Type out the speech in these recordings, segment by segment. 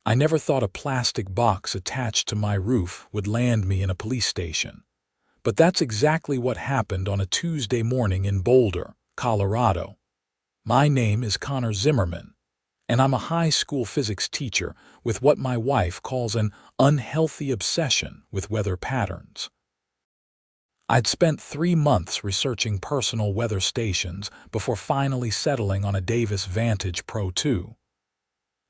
I never thought a plastic box attached to my roof would land me in a police station. But that's exactly what happened on a Tuesday morning in Boulder, Colorado. My name is Connor Zimmerman, and I'm a high school physics teacher with what my wife calls an unhealthy obsession with weather patterns. I'd spent 3 months researching personal weather stations before finally settling on a Davis Vantage Pro 2.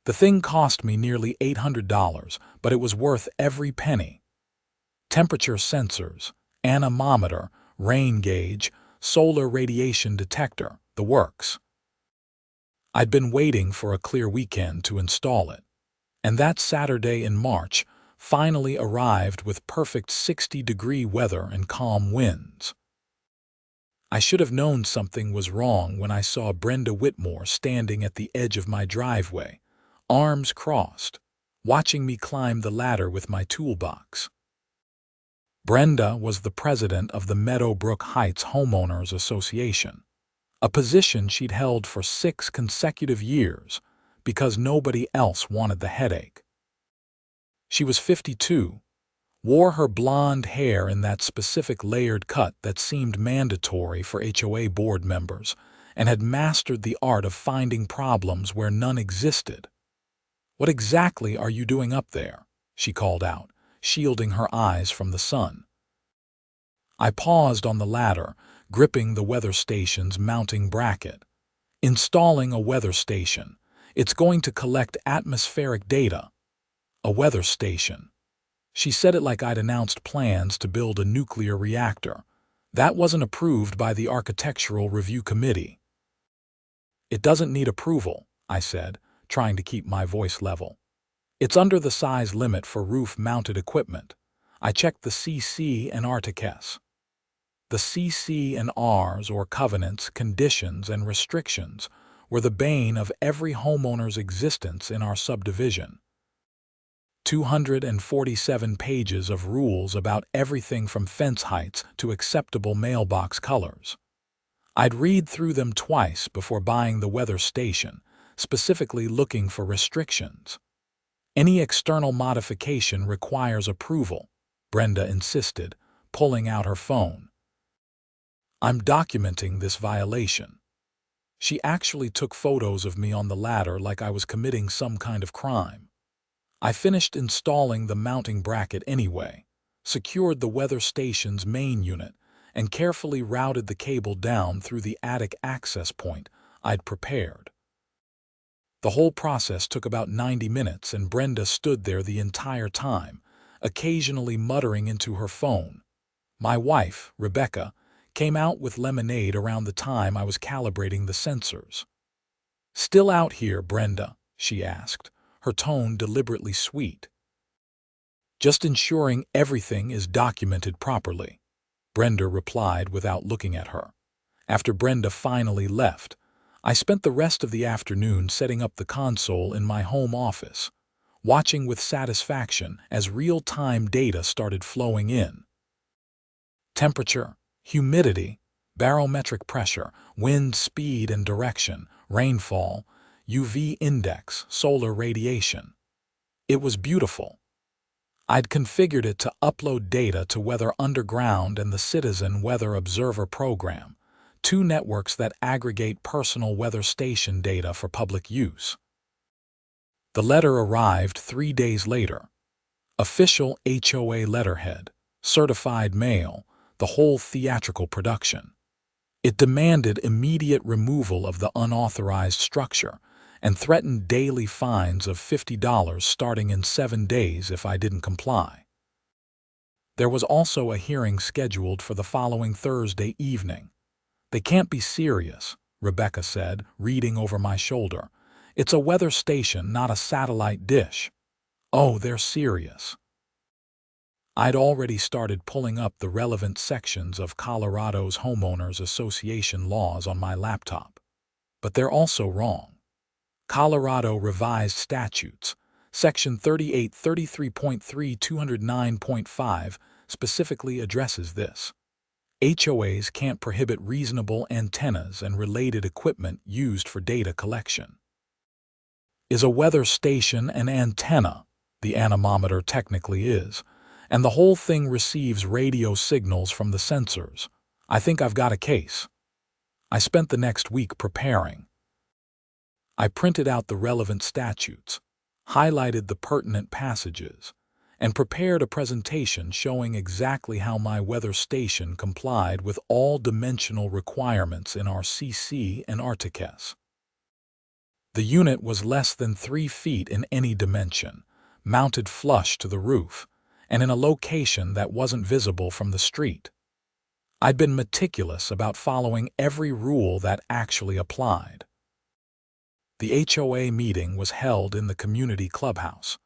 The thing cost me nearly $800, but it was worth every penny. Temperature sensors, anemometer, rain gauge, solar radiation detector, the works. I'd been waiting for a clear weekend to install it, and that Saturday in March finally arrived with perfect 60-degree weather and calm winds. I should have known something was wrong when I saw Brenda Whitmore standing at the edge of my driveway, arms crossed, watching me climb the ladder with my toolbox. Brenda was the president of the Meadowbrook Heights Homeowners Association, a position she'd held for 6 consecutive years because nobody else wanted the headache. She was 52, wore her blonde hair in that specific layered cut that seemed mandatory for HOA board members, and had mastered the art of finding problems where none existed. "What exactly are you doing up there?" she called out, shielding her eyes from the sun. I paused on the ladder, gripping the weather station's mounting bracket. "Installing a weather station. It's going to collect atmospheric data." "A weather station." She said it like I'd announced plans to build a nuclear reactor. "That wasn't approved by the Architectural Review Committee." "It doesn't need approval," I said, trying to keep my voice level. "It's under the size limit for roof-mounted equipment. I checked the CC and RTCS." The CC and Rs, or covenants, conditions, and restrictions, were the bane of every homeowner's existence in our subdivision. 247 pages of rules about everything from fence heights to acceptable mailbox colors. I'd read through them twice before buying the weather station, specifically looking for restrictions. "Any external modification requires approval," Brenda insisted, pulling out her phone. "I'm documenting this violation." She actually took photos of me on the ladder like I was committing some kind of crime. I finished installing the mounting bracket anyway, secured the weather station's main unit, and carefully routed the cable down through the attic access point I'd prepared. The whole process took about 90 minutes, and Brenda stood there the entire time, occasionally muttering into her phone. My wife, Rebecca, came out with lemonade around the time I was calibrating the sensors. "Still out here, Brenda?" she asked, her tone deliberately sweet. "Just ensuring everything is documented properly," Brenda replied without looking at her. After Brenda finally left, I spent the rest of the afternoon setting up the console in my home office, watching with satisfaction as real-time data started flowing in. Temperature, humidity, barometric pressure, wind speed and direction, rainfall, UV index, solar radiation. It was beautiful. I'd configured it to upload data to Weather Underground and the Citizen Weather Observer program, 2 networks that aggregate personal weather station data for public use. The letter arrived 3 days later. Official HOA letterhead, certified mail, the whole theatrical production. It demanded immediate removal of the unauthorized structure and threatened daily fines of $50 starting in 7 days if I didn't comply. There was also a hearing scheduled for the following Thursday evening. "They can't be serious," Rebecca said, reading over my shoulder. "It's a weather station, not a satellite dish." "Oh, they're serious." I'd already started pulling up the relevant sections of Colorado's Homeowners Association laws on my laptop. But they're also wrong. Colorado Revised Statutes, Section 3833.3 209.5, specifically addresses this. HOAs can't prohibit reasonable antennas and related equipment used for data collection. Is a weather station an antenna? The anemometer technically is, and the whole thing receives radio signals from the sensors. I think I've got a case. I spent the next week preparing. I printed out the relevant statutes, highlighted the pertinent passages, and prepared a presentation showing exactly how my weather station complied with all dimensional requirements in our CC and RTCS. The unit was less than 3 feet in any dimension, mounted flush to the roof, and in a location that wasn't visible from the street. I'd been meticulous about following every rule that actually applied. The HOA meeting was held in the community clubhouse,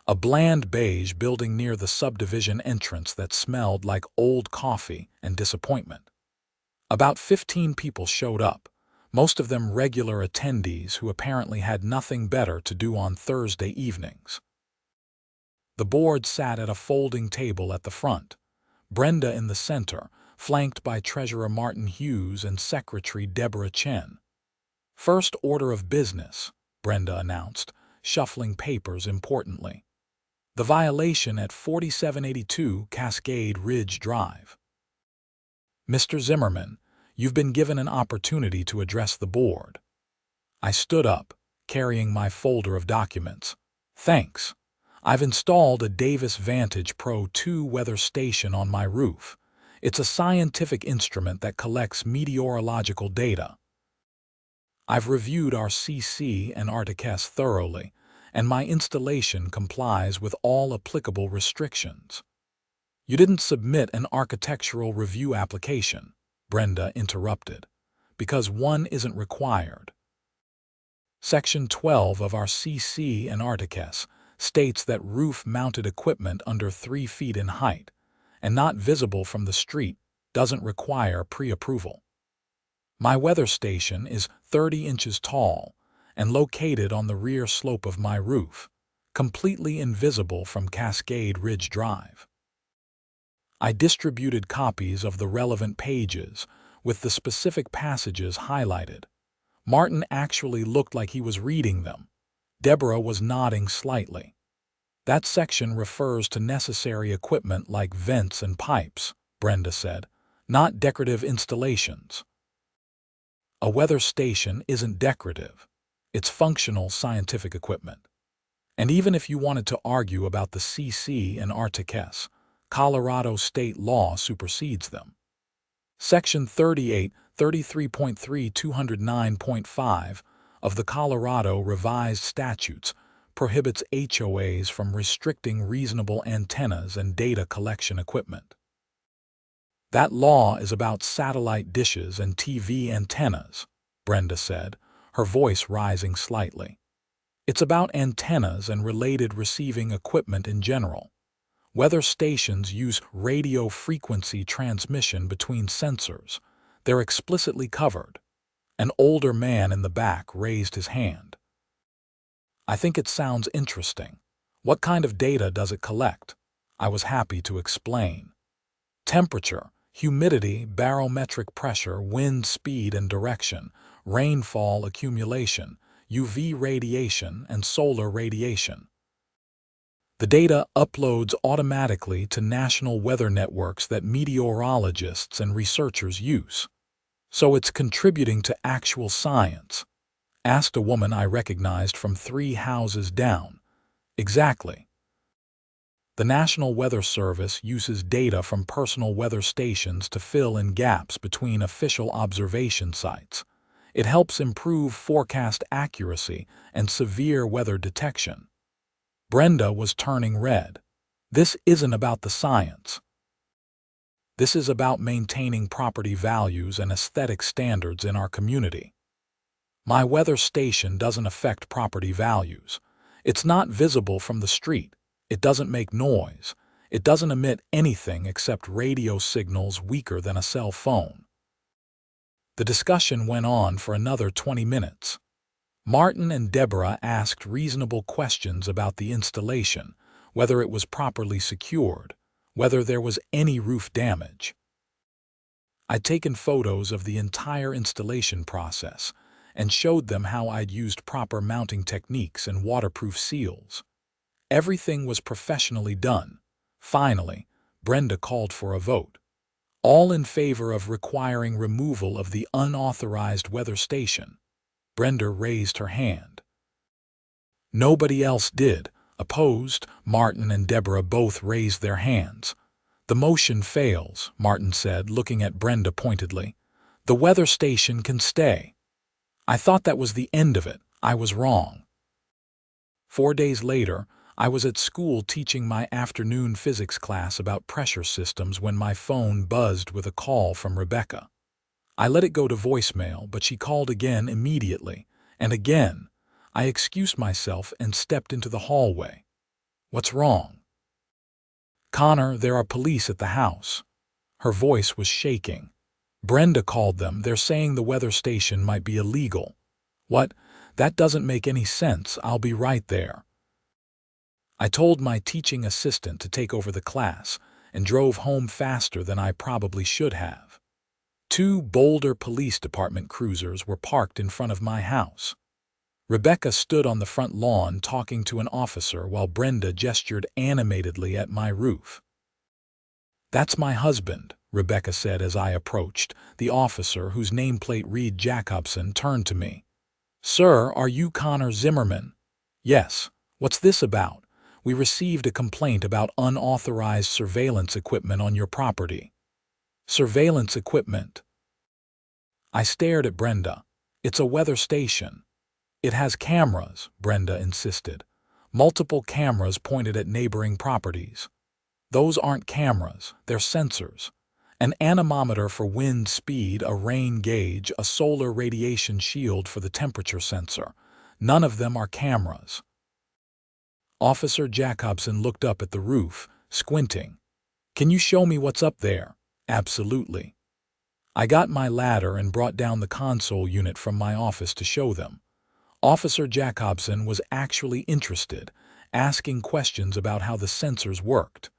a bland beige building near the subdivision entrance that smelled like old coffee and disappointment. About 15 people showed up, most of them regular attendees who apparently had nothing better to do on Thursday evenings. The board sat at a folding table at the front, Brenda in the center, flanked by Treasurer Martin Hughes and Secretary Deborah Chen. "First order of business," Brenda announced, shuffling papers importantly. "The violation at 4782 Cascade Ridge Drive. Mr. Zimmerman, you've been given an opportunity to address the board." I stood up, carrying my folder of documents. "Thanks. I've installed a Davis Vantage Pro 2 weather station on my roof. It's a scientific instrument that collects meteorological data. I've reviewed our CC and RTCS thoroughly, and my installation complies with all applicable restrictions." "You didn't submit an architectural review application," Brenda interrupted, "because one isn't required. Section 12 of our CC and RTCS states that roof-mounted equipment under 3 feet in height and not visible from the street doesn't require pre-approval. My weather station is 30 inches tall and located on the rear slope of my roof, completely invisible from Cascade Ridge Drive." I distributed copies of the relevant pages with the specific passages highlighted. Martin actually looked like he was reading them. Deborah was nodding slightly. "That section refers to necessary equipment like vents and pipes," Brenda said, "not decorative installations." A weather station isn't decorative. It's functional scientific equipment. And even if you wanted to argue about the CC and RTCS, Colorado state law supersedes them. Section 38, 33.3, 209.5 of the Colorado Revised Statutes prohibits HOAs from restricting reasonable antennas and data collection equipment. "That law is about satellite dishes and TV antennas," Brenda said, her voice rising slightly. "It's about antennas and related receiving equipment in general. Weather stations use radio frequency transmission between sensors. They're explicitly covered." An older man in the back raised his hand. "I think it sounds interesting. What kind of data does it collect?" I was happy to explain. "Temperature, humidity, barometric pressure, wind speed and direction, rainfall accumulation, UV radiation, and solar radiation. The data uploads automatically to national weather networks that meteorologists and researchers use. So it's contributing to actual science," asked a woman I recognized from 3 houses down. "Exactly. The National Weather Service uses data from personal weather stations to fill in gaps between official observation sites. It helps improve forecast accuracy and severe weather detection." Brenda was turning red. "This isn't about the science. This is about maintaining property values and aesthetic standards in our community. My weather station doesn't affect property values. It's not visible from the street. It doesn't make noise. It doesn't emit anything except radio signals weaker than a cell phone." The discussion went on for another 20 minutes. Martin and Deborah asked reasonable questions about the installation, whether it was properly secured, whether there was any roof damage. I'd taken photos of the entire installation process, and showed them how I'd used proper mounting techniques and waterproof seals. Everything was professionally done. Finally, Brenda called for a vote. All in favor of requiring removal of the unauthorized weather station. Brenda raised her hand. Nobody else did. Opposed, Martin and Deborah both raised their hands. The motion fails, Martin said, looking at Brenda pointedly. The weather station can stay. I thought that was the end of it. I was wrong. 4 days later, I was at school teaching my afternoon physics class about pressure systems when my phone buzzed with a call from Rebecca. I let it go to voicemail, but she called again immediately, and again. I excused myself and stepped into the hallway. What's wrong? Connor, there are police at the house. Her voice was shaking. Brenda called them. They're saying the weather station might be illegal. What? That doesn't make any sense. I'll be right there. I told my teaching assistant to take over the class and drove home faster than I probably should have. 2 Boulder Police Department cruisers were parked in front of my house. Rebecca stood on the front lawn talking to an officer while Brenda gestured animatedly at my roof. That's my husband, Rebecca said as I approached. The officer, whose nameplate read Jacobson, turned to me. Sir, are you Connor Zimmerman? Yes. What's this about? We received a complaint about unauthorized surveillance equipment on your property. Surveillance equipment? I stared at Brenda. It's a weather station. It has cameras, Brenda insisted. Multiple cameras pointed at neighboring properties. Those aren't cameras, they're sensors. An anemometer for wind speed, a rain gauge, a solar radiation shield for the temperature sensor. None of them are cameras. Officer Jacobson looked up at the roof, squinting. Can you show me what's up there? Absolutely. I got my ladder and brought down the console unit from my office to show them. Officer Jacobson was actually interested, asking questions about how the sensors worked.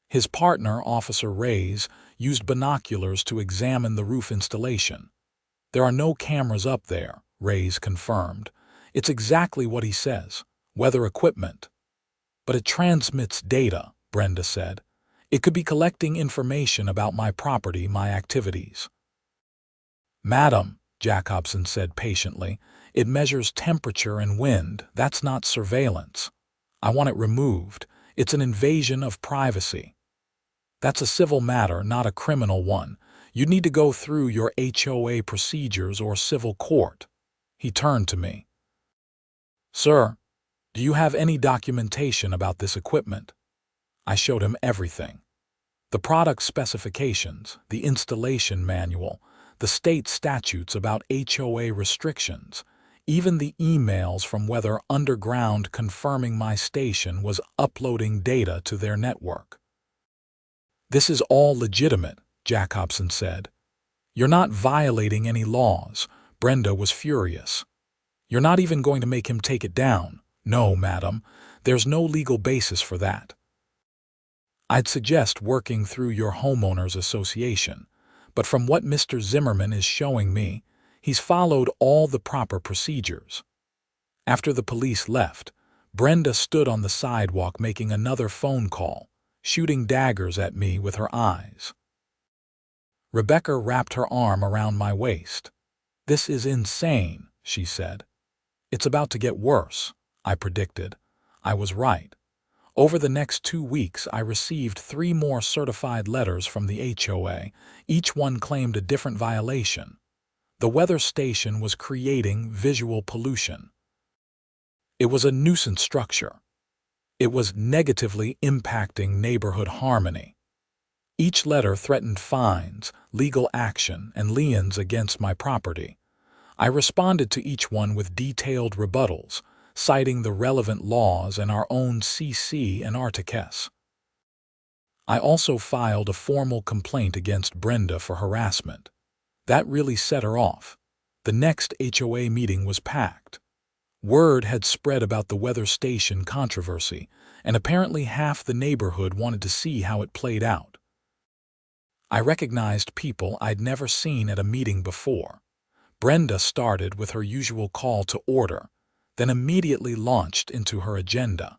His partner, Officer Reyes, used binoculars to examine the roof installation. There are no cameras up there, Reyes confirmed. It's exactly what he says, weather equipment. But it transmits data, Brenda said. It could be collecting information about my property, my activities. Madam, Jacobson said patiently, it measures temperature and wind. That's not surveillance. I want it removed. It's an invasion of privacy. That's a civil matter, not a criminal one. You'd need to go through your HOA procedures or civil court. He turned to me. Sir, do you have any documentation about this equipment? I showed him everything. The product specifications, the installation manual, the state statutes about HOA restrictions, even the emails from Weather Underground confirming my station was uploading data to their network. This is all legitimate, Jacobson said. You're not violating any laws. Brenda was furious. You're not even going to make him take it down. No, madam, there's no legal basis for that. I'd suggest working through your homeowners association, but from what Mr. Zimmerman is showing me, he's followed all the proper procedures. After the police left, Brenda stood on the sidewalk making another phone call, shooting daggers at me with her eyes. Rebecca wrapped her arm around my waist. This is insane, she said. It's about to get worse, I predicted. I was right. Over the next 2 weeks, I received 3 more certified letters from the HOA. Each one claimed a different violation. The weather station was creating visual pollution. It was a nuisance structure. It was negatively impacting neighborhood harmony. Each letter threatened fines, legal action, and liens against my property. I responded to each one with detailed rebuttals, citing the relevant laws and our own CC and Articus. I also filed a formal complaint against Brenda for harassment. That really set her off. The next HOA meeting was packed. Word had spread about the weather station controversy, and apparently half the neighborhood wanted to see how it played out. I recognized people I'd never seen at a meeting before. Brenda started with her usual call to order, then immediately launched into her agenda.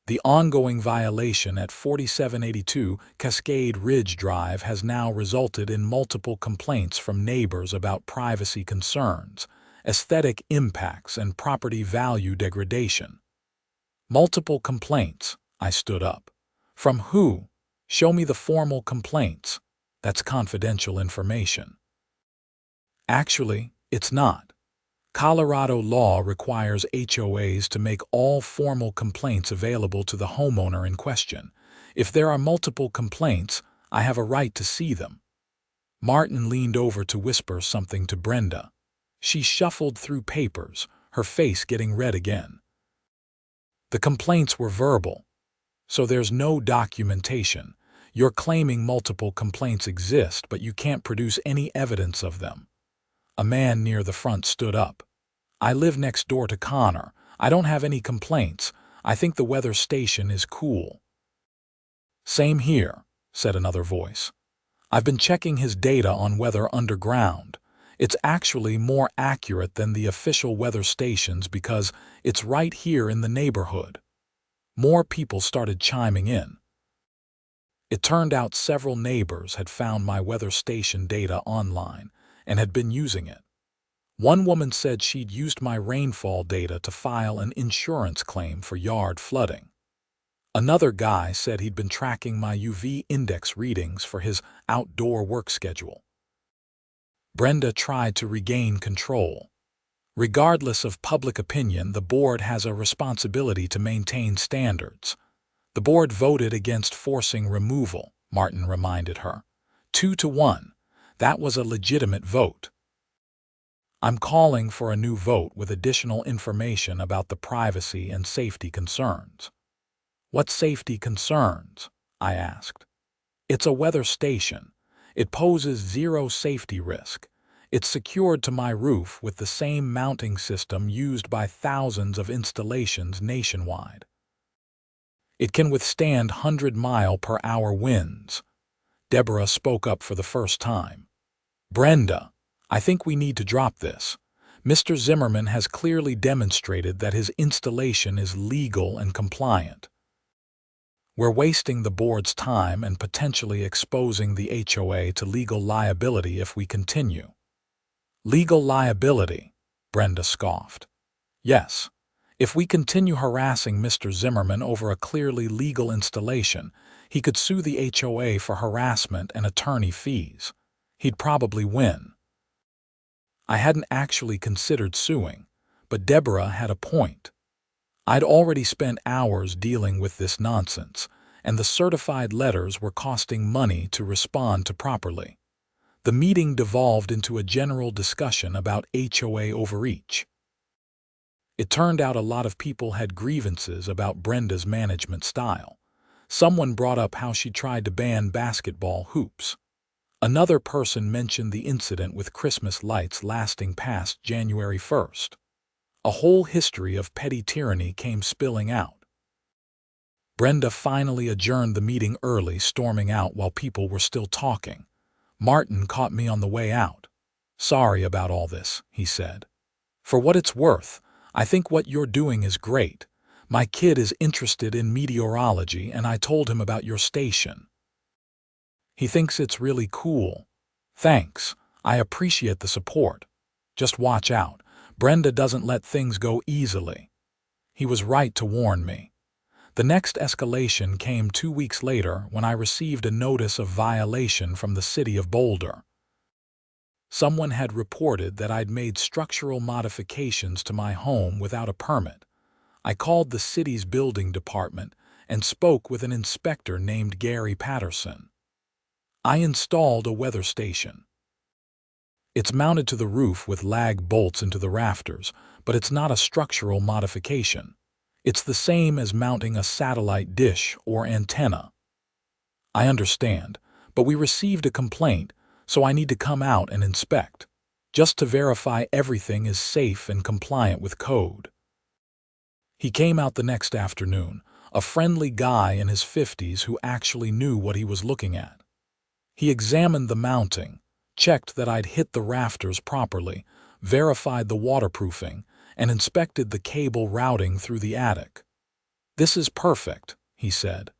The ongoing violation at 4782 Cascade Ridge Drive has now resulted in multiple complaints from neighbors about privacy concerns, aesthetic impacts, and property value degradation. Multiple complaints, I stood up. From who? Show me the formal complaints. That's confidential information. Actually, it's not. Colorado law requires HOAs to make all formal complaints available to the homeowner in question. If there are multiple complaints, I have a right to see them. Martin leaned over to whisper something to Brenda. She shuffled through papers, her face getting red again. The complaints were verbal, so there's no documentation. You're claiming multiple complaints exist, but you can't produce any evidence of them. A man near the front stood up. I live next door to Connor. I don't have any complaints. I think the weather station is cool. Same here, said another voice. I've been checking his data on weather underground. It's actually more accurate than the official weather stations because it's right here in the neighborhood. More people started chiming in. It turned out several neighbors had found my weather station data online and had been using it. One woman said she'd used my rainfall data to file an insurance claim for yard flooding. Another guy said he'd been tracking my UV index readings for his outdoor work schedule. Brenda tried to regain control. Regardless of public opinion, the board has a responsibility to maintain standards. The board voted against forcing removal, Martin reminded her. 2-1. That was a legitimate vote. I'm calling for a new vote with additional information about the privacy and safety concerns. What safety concerns? I asked. It's a weather station. It poses zero safety risk. It's secured to my roof with the same mounting system used by thousands of installations nationwide. It can withstand 100-mile-per-hour winds. Deborah spoke up for the first time. Brenda, I think we need to drop this. Mr. Zimmerman has clearly demonstrated that his installation is legal and compliant. We're wasting the board's time and potentially exposing the HOA to legal liability if we continue. Legal liability, Brenda scoffed. Yes, if we continue harassing Mr. Zimmerman over a clearly legal installation, he could sue the HOA for harassment and attorney fees. He'd probably win. I hadn't actually considered suing, but Deborah had a point. I'd already spent hours dealing with this nonsense, and the certified letters were costing money to respond to properly. The meeting devolved into a general discussion about HOA overreach. It turned out a lot of people had grievances about Brenda's management style. Someone brought up how she tried to ban basketball hoops. Another person mentioned the incident with Christmas lights lasting past January 1st. A whole history of petty tyranny came spilling out. Brenda finally adjourned the meeting early, storming out while people were still talking. Martin caught me on the way out. Sorry about all this, he said. For what it's worth, I think what you're doing is great. My kid is interested in meteorology and I told him about your station. He thinks it's really cool. Thanks. I appreciate the support. Just watch out. Brenda doesn't let things go easily. He was right to warn me. The next escalation came 2 weeks later when I received a notice of violation from the city of Boulder. Someone had reported that I'd made structural modifications to my home without a permit. I called the city's building department and spoke with an inspector named Gary Patterson. I installed a weather station. It's mounted to the roof with lag bolts into the rafters, but it's not a structural modification. It's the same as mounting a satellite dish or antenna. I understand, but we received a complaint, so I need to come out and inspect, just to verify everything is safe and compliant with code. He came out the next afternoon, a friendly guy in his 50s who actually knew what he was looking at. He examined the mounting, checked that I'd hit the rafters properly, verified the waterproofing, and inspected the cable routing through the attic. "This is perfect," he said.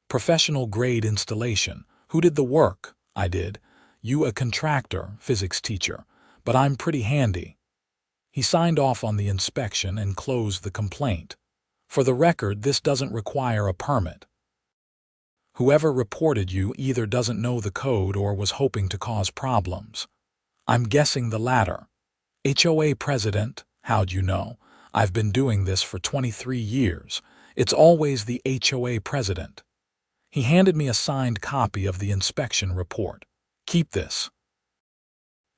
"Professional-grade installation. Who did the work?" I did. "You a contractor, physics teacher, but I'm pretty handy." He signed off on the inspection and closed the complaint. "For the record, this doesn't require a permit." Whoever reported you either doesn't know the code or was hoping to cause problems. I'm guessing the latter. HOA president, how'd you know? I've been doing this for 23 years. It's always the HOA president. He handed me a signed copy of the inspection report. "Keep this.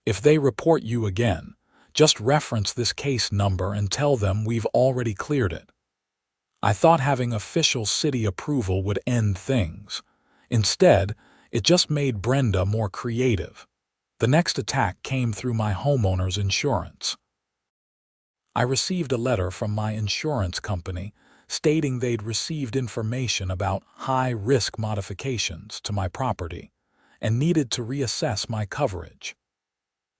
If they report you again, just reference this case number and tell them we've already cleared it." I thought having official city approval would end things. Instead, it just made Brenda more creative. The next attack came through my homeowner's insurance. I received a letter from my insurance company stating they'd received information about high-risk modifications to my property and needed to reassess my coverage.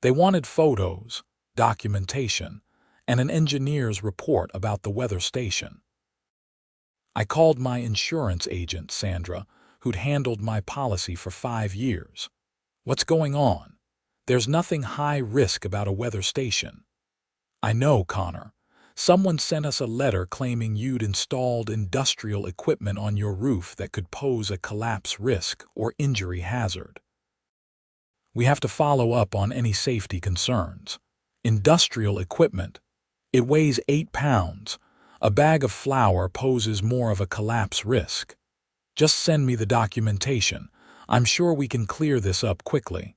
They wanted photos, documentation, and an engineer's report about the weather station. I called my insurance agent, Sandra, who'd handled my policy for 5 years. "What's going on? There's nothing high risk about a weather station." "I know, Connor. Someone sent us a letter claiming you'd installed industrial equipment on your roof that could pose a collapse risk or injury hazard. We have to follow up on any safety concerns." Industrial equipment. It weighs 8 pounds. A bag of flour poses more of a collapse risk. Just send me the documentation. I'm sure we can clear this up quickly.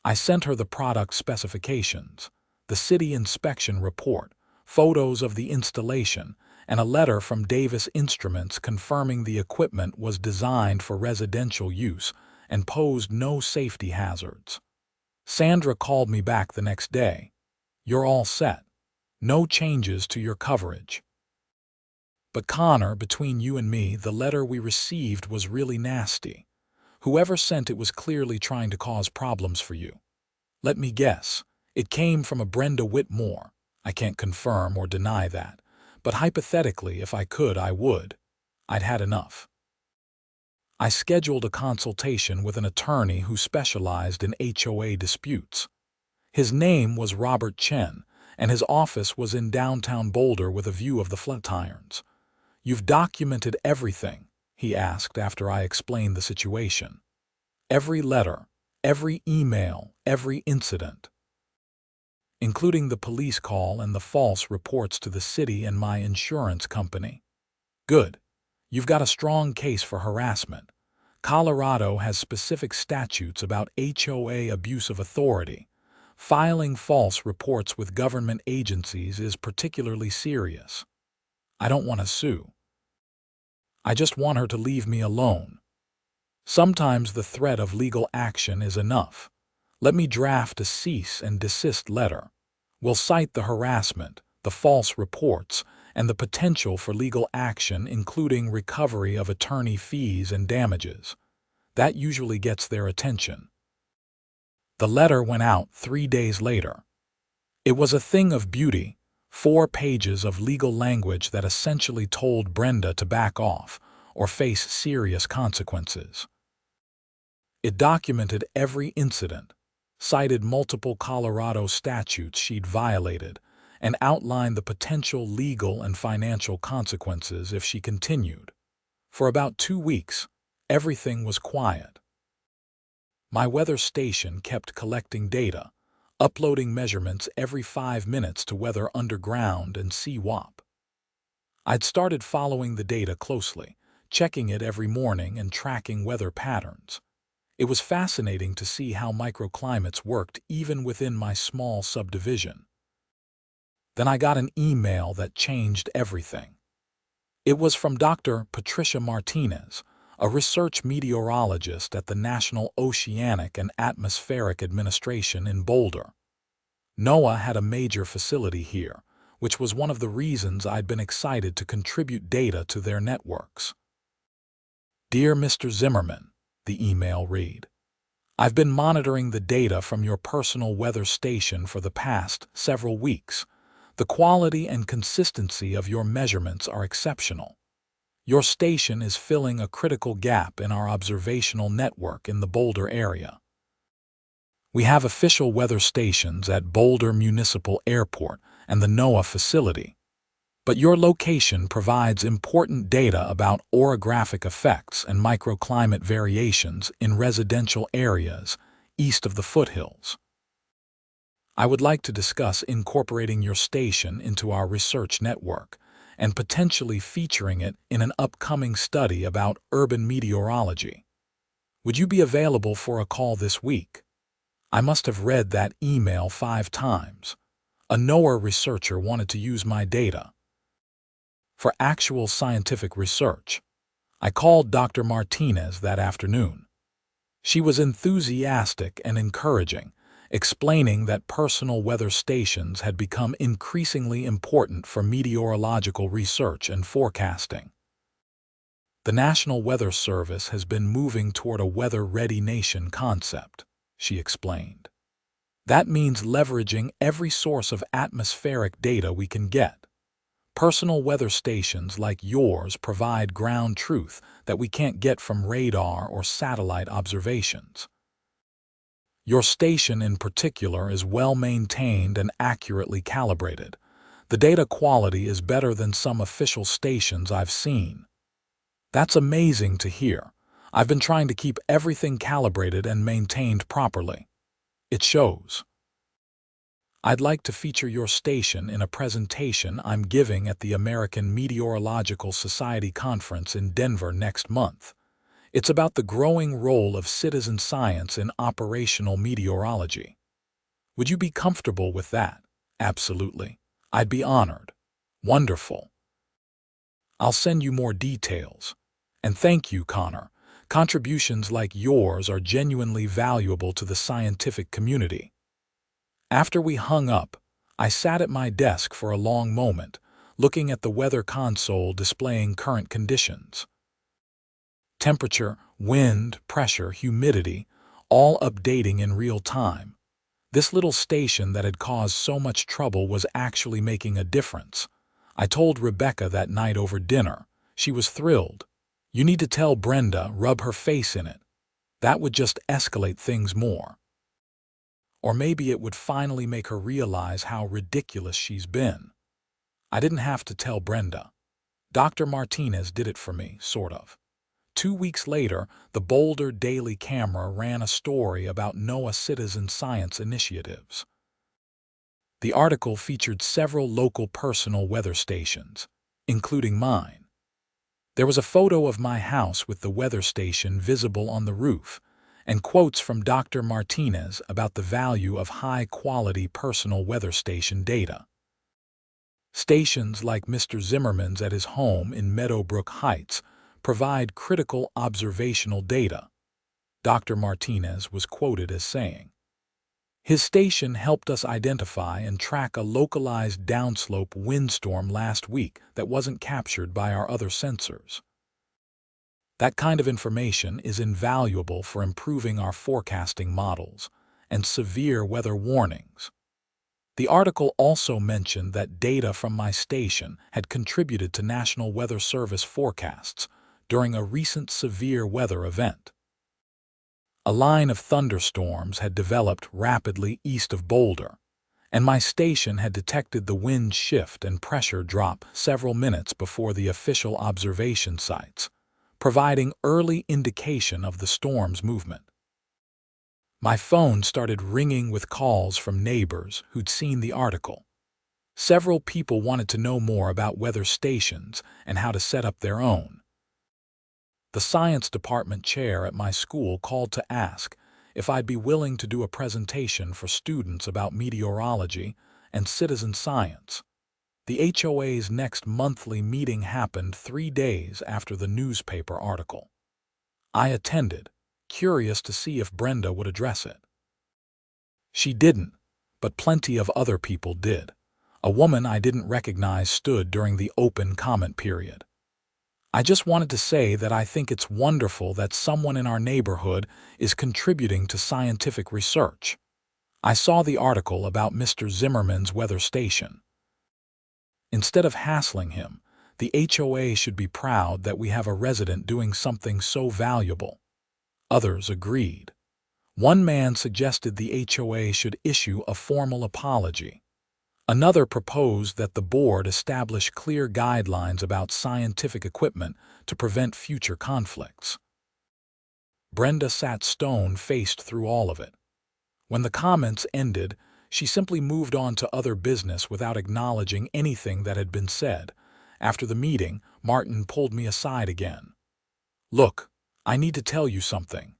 I sent her the product specifications, the city inspection report, photos of the installation, and a letter from Davis Instruments confirming the equipment was designed for residential use and posed no safety hazards. Sandra called me back the next day. "You're all set. No changes to your coverage." But Connor, between you and me, the letter we received was really nasty. Whoever sent it was clearly trying to cause problems for you. Let me guess. It came from a Brenda Whitmore. I can't confirm or deny that, but hypothetically, if I could, I would. I'd had enough. I scheduled a consultation with an attorney who specialized in HOA disputes. His name was Robert Chen, and his office was in downtown Boulder with a view of the Flatirons. "You've documented everything?" he asked after I explained the situation. "Every letter, every email, every incident, including the police call and the false reports to the city and my insurance company." "Good. You've got a strong case for harassment. Colorado has specific statutes about HOA abuse of authority. Filing false reports with government agencies is particularly serious." I don't want to sue. I just want her to leave me alone. Sometimes the threat of legal action is enough. Let me draft a cease and desist letter. We'll cite the harassment, the false reports, and the potential for legal action, including recovery of attorney fees and damages. That usually gets their attention. The letter went out 3 days later. It was a thing of beauty, 4 pages of legal language that essentially told Brenda to back off or face serious consequences. It documented every incident, cited multiple Colorado statutes she'd violated, and outlined the potential legal and financial consequences if she continued. For about 2 weeks, everything was quiet. My weather station kept collecting data, uploading measurements every 5 minutes to Weather Underground and CWAP. I'd started following the data closely, checking it every morning and tracking weather patterns. It was fascinating to see how microclimates worked even within my small subdivision. Then I got an email that changed everything. It was from Dr. Patricia Martinez, a research meteorologist at the National Oceanic and Atmospheric Administration in Boulder. NOAA had a major facility here, which was one of the reasons I'd been excited to contribute data to their networks. "Dear Mr. Zimmerman," the email read, I've been monitoring the data from your personal weather station for the past several weeks. The quality and consistency of your measurements are exceptional. Your station is filling a critical gap in our observational network in the Boulder area. We have official weather stations at Boulder Municipal Airport and the NOAA facility, but your location provides important data about orographic effects and microclimate variations in residential areas east of the foothills. I would like to discuss incorporating your station into our research network and potentially featuring it in an upcoming study about urban meteorology. Would you be available for a call this week? I must have read that email 5 times. A NOAA researcher wanted to use my data for actual scientific research. I called Dr. Martinez that afternoon. She was enthusiastic and encouraging, explaining that personal weather stations had become increasingly important for meteorological research and forecasting. The National Weather Service has been moving toward a weather-ready nation concept, she explained. That means leveraging every source of atmospheric data we can get. Personal weather stations like yours provide ground truth that we can't get from radar or satellite observations. Your station in particular is well maintained and accurately calibrated. The data quality is better than some official stations I've seen. That's amazing to hear. I've been trying to keep everything calibrated and maintained properly. It shows. I'd like to feature your station in a presentation I'm giving at the American Meteorological Society conference in Denver next month. It's about the growing role of citizen science in operational meteorology. Would you be comfortable with that? Absolutely. I'd be honored. Wonderful. I'll send you more details. And thank you, Connor. Contributions like yours are genuinely valuable to the scientific community. After we hung up, I sat at my desk for a long moment, looking at the weather console displaying current conditions. Temperature, wind, pressure, humidity, all updating in real time. This little station that had caused so much trouble was actually making a difference. I told Rebecca that night over dinner. She was thrilled. You need to tell Brenda, rub her face in it. That would just escalate things more. Or maybe it would finally make her realize how ridiculous she's been. I didn't have to tell Brenda. Dr. Martinez did it for me, sort of. 2 weeks later, the Boulder Daily Camera ran a story about NOAA citizen science initiatives. The article featured several local personal weather stations, including mine. There was a photo of my house with the weather station visible on the roof, and quotes from Dr. Martinez about the value of high-quality personal weather station data. Stations like Mr. Zimmerman's at his home in Meadowbrook Heights provide critical observational data. Dr. Martinez was quoted as saying, "His station helped us identify and track a localized downslope windstorm last week that wasn't captured by our other sensors." That kind of information is invaluable for improving our forecasting models and severe weather warnings. The article also mentioned that data from my station had contributed to National Weather Service forecasts during a recent severe weather event. A line of thunderstorms had developed rapidly east of Boulder, and my station had detected the wind shift and pressure drop several minutes before the official observation sites, providing early indication of the storm's movement. My phone started ringing with calls from neighbors who'd seen the article. Several people wanted to know more about weather stations and how to set up their own. The science department chair at my school called to ask if I'd be willing to do a presentation for students about meteorology and citizen science. The HOA's next monthly meeting happened 3 days after the newspaper article. I attended, curious to see if Brenda would address it. She didn't, but plenty of other people did. A woman I didn't recognize stood during the open comment period. I just wanted to say that I think it's wonderful that someone in our neighborhood is contributing to scientific research. I saw the article about Mr. Zimmerman's weather station. Instead of hassling him, the HOA should be proud that we have a resident doing something so valuable. Others agreed. One man suggested the HOA should issue a formal apology. Another proposed that the board establish clear guidelines about scientific equipment to prevent future conflicts. Brenda sat stone-faced through all of it. When the comments ended, she simply moved on to other business without acknowledging anything that had been said. After the meeting, Martin pulled me aside again. "Look, I need to tell you something.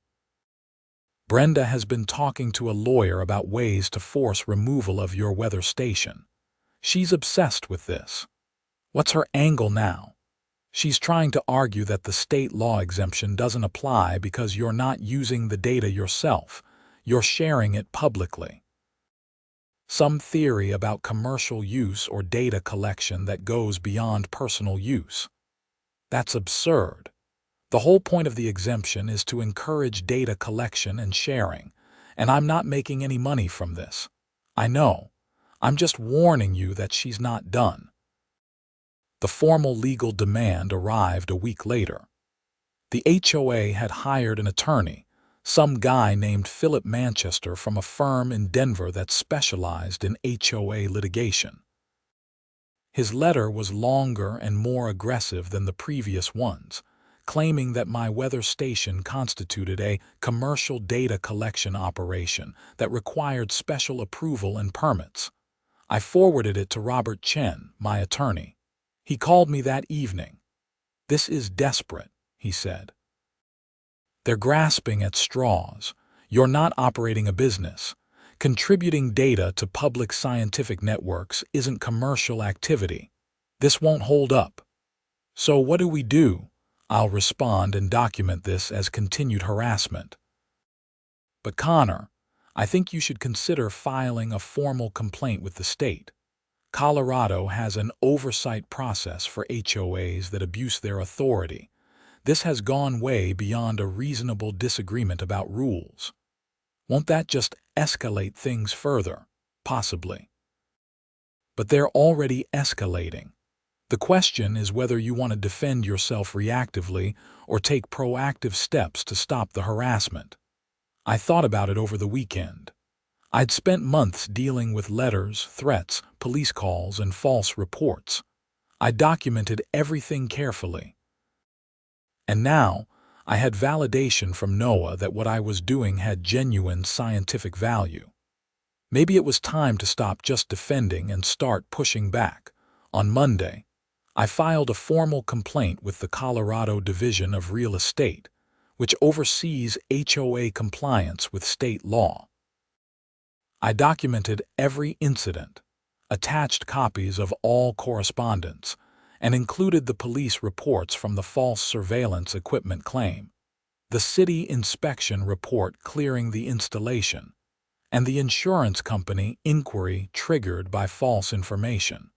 Brenda has been talking to a lawyer about ways to force removal of your weather station. She's obsessed with this. What's her angle now? She's trying to argue that the state law exemption doesn't apply because you're not using the data yourself. You're sharing it publicly. Some theory about commercial use or data collection that goes beyond personal use. That's absurd. The whole point of the exemption is to encourage data collection and sharing, and I'm not making any money from this. I know. I'm just warning you that she's not done." The formal legal demand arrived a week later. The HOA had hired an attorney, some guy named Philip Manchester from a firm in Denver that specialized in HOA litigation. His letter was longer and more aggressive than the previous ones, claiming that my weather station constituted a commercial data collection operation that required special approval and permits. I forwarded it to Robert Chen, my attorney. He called me that evening. "This is desperate," he said. "They're grasping at straws. You're not operating a business. Contributing data to public scientific networks isn't commercial activity. This won't hold up. So what do we do? I'll respond and document this as continued harassment. But Connor, I think you should consider filing a formal complaint with the state. Colorado has an oversight process for HOAs that abuse their authority. This has gone way beyond a reasonable disagreement about rules. Won't that just escalate things further? Possibly. But they're already escalating. The question is whether you want to defend yourself reactively or take proactive steps to stop the harassment." I thought about it over the weekend. I'd spent months dealing with letters, threats, police calls, and false reports. I documented everything carefully. And now, I had validation from NOAA that what I was doing had genuine scientific value. Maybe it was time to stop just defending and start pushing back. On Monday, I filed a formal complaint with the Colorado Division of Real Estate, which oversees HOA compliance with state law. I documented every incident, attached copies of all correspondence, and included the police reports from the false surveillance equipment claim, the city inspection report clearing the installation, and the insurance company inquiry triggered by false information.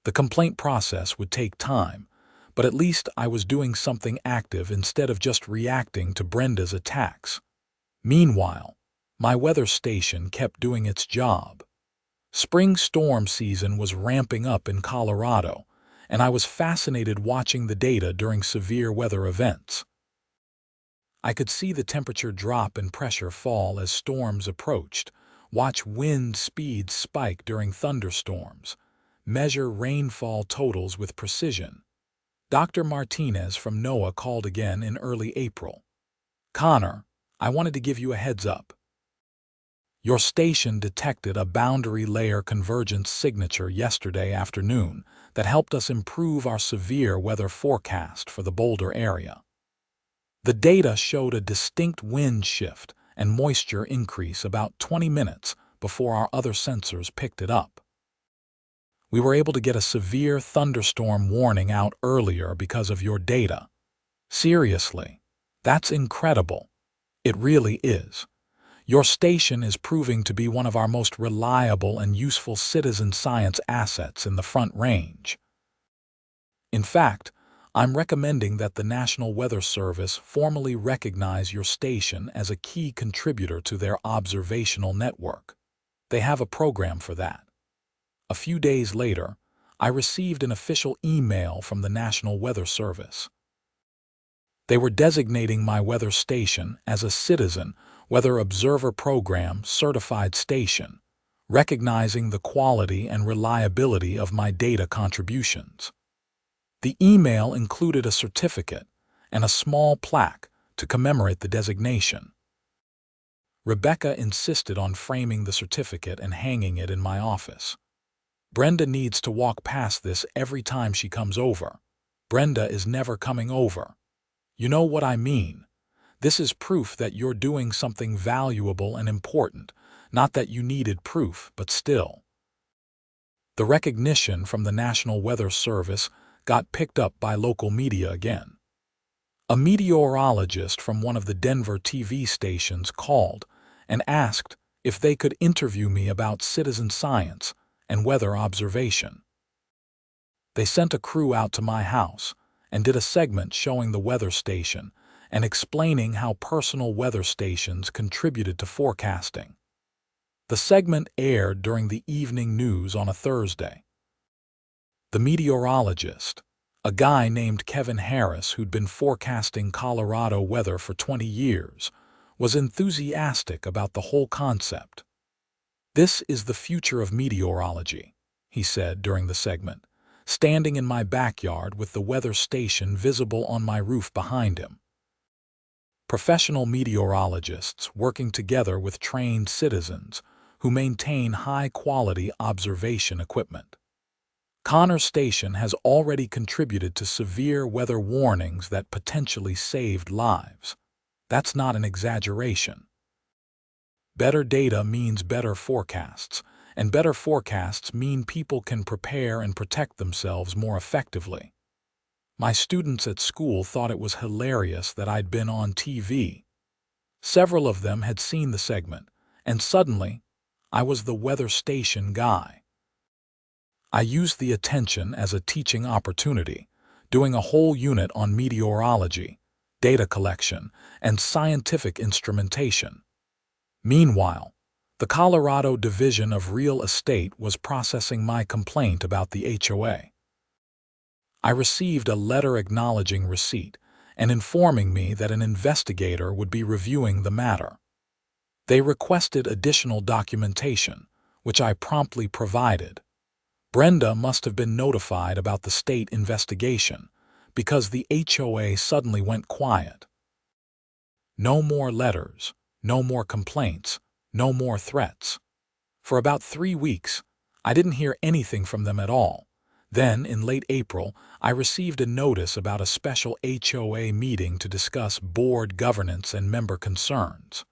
The complaint process would take time, but at least I was doing something active instead of just reacting to Brenda's attacks. Meanwhile, my weather station kept doing its job. Spring storm season was ramping up in Colorado, and I was fascinated watching the data during severe weather events. I could see the temperature drop and pressure fall as storms approached, watch wind speeds spike during thunderstorms, measure rainfall totals with precision. Dr. Martinez from NOAA called again in early April. "Connor, I wanted to give you a heads up. Your station detected a boundary layer convergence signature yesterday afternoon that helped us improve our severe weather forecast for the Boulder area. The data showed a distinct wind shift and moisture increase about 20 minutes before our other sensors picked it up. We were able to get a severe thunderstorm warning out earlier because of your data. Seriously, that's incredible. It really is. Your station is proving to be one of our most reliable and useful citizen science assets in the Front Range. In fact, I'm recommending that the National Weather Service formally recognize your station as a key contributor to their observational network. They have a program for that. A few days later, I received an official email from the National Weather Service. They were designating my weather station as a Citizen Weather Observer Program certified station, recognizing the quality and reliability of my data contributions. The email included a certificate and a small plaque to commemorate the designation. Rebecca insisted on framing the certificate and hanging it in my office. Brenda needs to walk past this every time she comes over. Brenda is never coming over. You know what I mean. This is proof that you're doing something valuable and important, not that you needed proof, but still. The recognition from the National Weather Service got picked up by local media again. A meteorologist from one of the Denver TV stations called and asked if they could interview me about citizen science and weather observation. They sent a crew out to my house and did a segment showing the weather station and explaining how personal weather stations contributed to forecasting. The segment aired during the evening news on a Thursday. The meteorologist, a guy named Kevin Harris who'd been forecasting Colorado weather for 20 years, was enthusiastic about the whole concept. "This is the future of meteorology," he said during the segment, standing in my backyard with the weather station visible on my roof behind him. Professional meteorologists working together with trained citizens who maintain high-quality observation equipment. Connor Station has already contributed to severe weather warnings that potentially saved lives. That's not an exaggeration. Better data means better forecasts, and better forecasts mean people can prepare and protect themselves more effectively. My students at school thought it was hilarious that I'd been on TV. Several of them had seen the segment, and suddenly, I was the weather station guy. I used the attention as a teaching opportunity, doing a whole unit on meteorology, data collection, and scientific instrumentation. Meanwhile, the Colorado Division of Real Estate was processing my complaint about the HOA. I received a letter acknowledging receipt and informing me that an investigator would be reviewing the matter. They requested additional documentation, which I promptly provided. Brenda must have been notified about the state investigation because the HOA suddenly went quiet. No more letters, no more complaints, no more threats. For about 3 weeks, I didn't hear anything from them at all. Then, in late April, I received a notice about a special HOA meeting to discuss board governance and member concerns.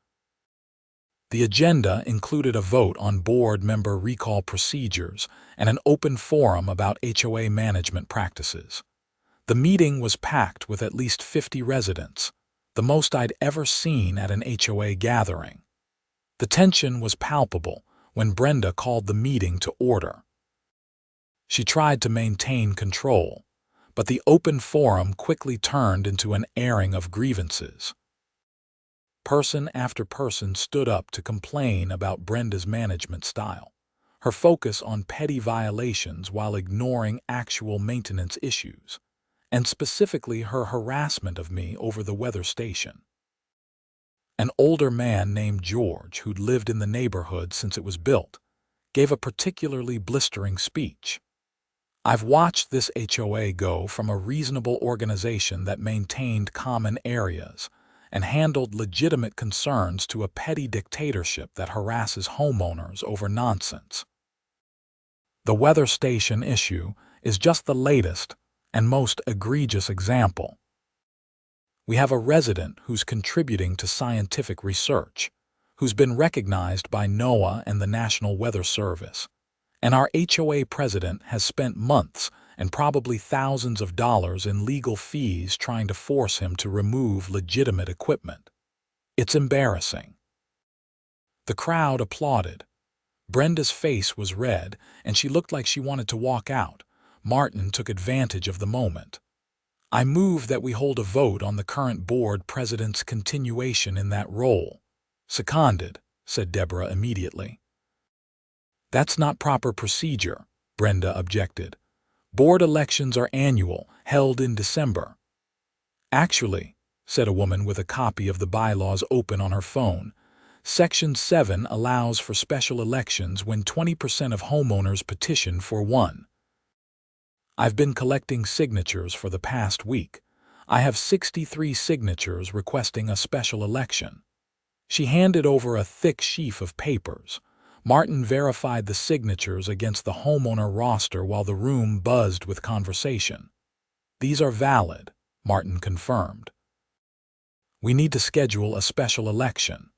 The agenda included a vote on board member recall procedures and an open forum about HOA management practices. The meeting was packed with at least 50 residents, the most I'd ever seen at an HOA gathering. The tension was palpable when Brenda called the meeting to order. She tried to maintain control, but the open forum quickly turned into an airing of grievances. Person after person stood up to complain about Brenda's management style, her focus on petty violations while ignoring actual maintenance issues, and specifically her harassment of me over the weather station. An older man named George, who'd lived in the neighborhood since it was built, gave a particularly blistering speech. "I've watched this HOA go from a reasonable organization that maintained common areas and handled legitimate concerns to a petty dictatorship that harasses homeowners over nonsense. The weather station issue is just the latest and most egregious example. We have a resident who's contributing to scientific research, who's been recognized by NOAA and the National Weather Service, and our HOA president has spent months and probably thousands of dollars in legal fees trying to force him to remove legitimate equipment. It's embarrassing." The crowd applauded. Brenda's face was red, and she looked like she wanted to walk out. Martin took advantage of the moment. I move that we hold a vote on the current board president's continuation in that role. Seconded, said Deborah immediately. That's not proper procedure, Brenda objected. Board elections are annual, held in December. Actually, said a woman with a copy of the bylaws open on her phone, Section 7 allows for special elections when 20% of homeowners petition for one. I've been collecting signatures for the past week. I have 63 signatures requesting a special election. She handed over a thick sheaf of papers. Martin verified the signatures against the homeowner roster while the room buzzed with conversation. These are valid, Martin confirmed. We need to schedule a special election.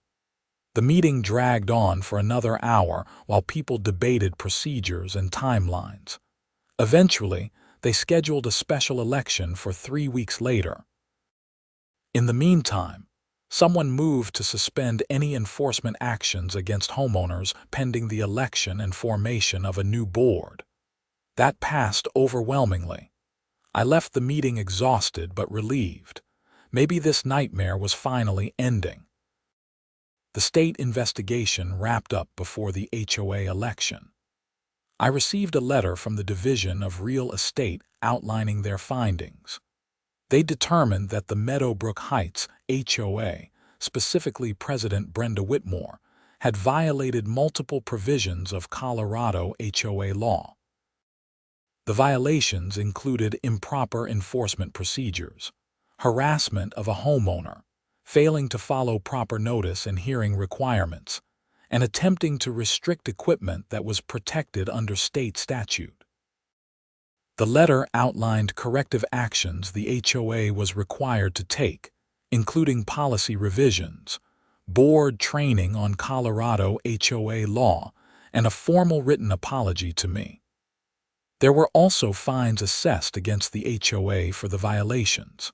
The meeting dragged on for another hour while people debated procedures and timelines. Eventually, they scheduled a special election for 3 weeks later. In the meantime, someone moved to suspend any enforcement actions against homeowners pending the election and formation of a new board. That passed overwhelmingly. I left the meeting exhausted but relieved. Maybe this nightmare was finally ending. The state investigation wrapped up before the HOA election. I received a letter from the Division of Real Estate outlining their findings. They determined that the Meadowbrook Heights HOA, specifically President Brenda Whitmore, had violated multiple provisions of Colorado HOA law. The violations included improper enforcement procedures, harassment of a homeowner, failing to follow proper notice and hearing requirements, and attempting to restrict equipment that was protected under state statute. The letter outlined corrective actions the HOA was required to take, including policy revisions, board training on Colorado HOA law, and a formal written apology to me. There were also fines assessed against the HOA for the violations.